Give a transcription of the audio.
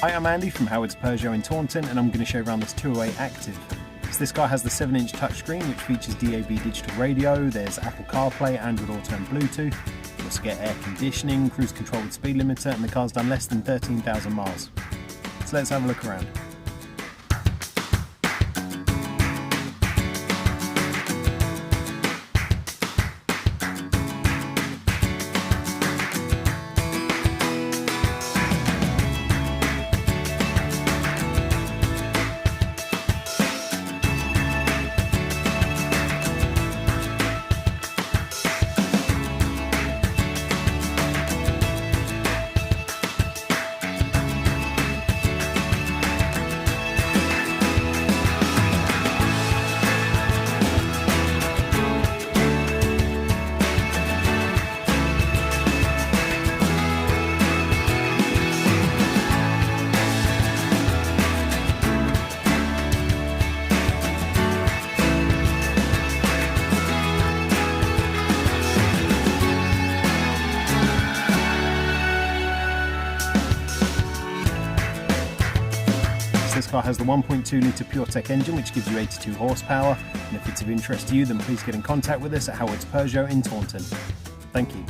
Hi, I'm Andy from Howard's Peugeot in Taunton, and I'm going to show you around this 208 Active. So this guy has the 7-inch touchscreen which features DAB digital radio, there's Apple CarPlay, Android Auto and Bluetooth. You also get air conditioning, cruise control with speed limiter, and the car's done less than 13,000 miles. So let's have a look around. This car has the 1.2 litre PureTech engine which gives you 82 horsepower, and if it's of interest to you then please get in contact with us at Howard's Peugeot in Taunton. Thank you.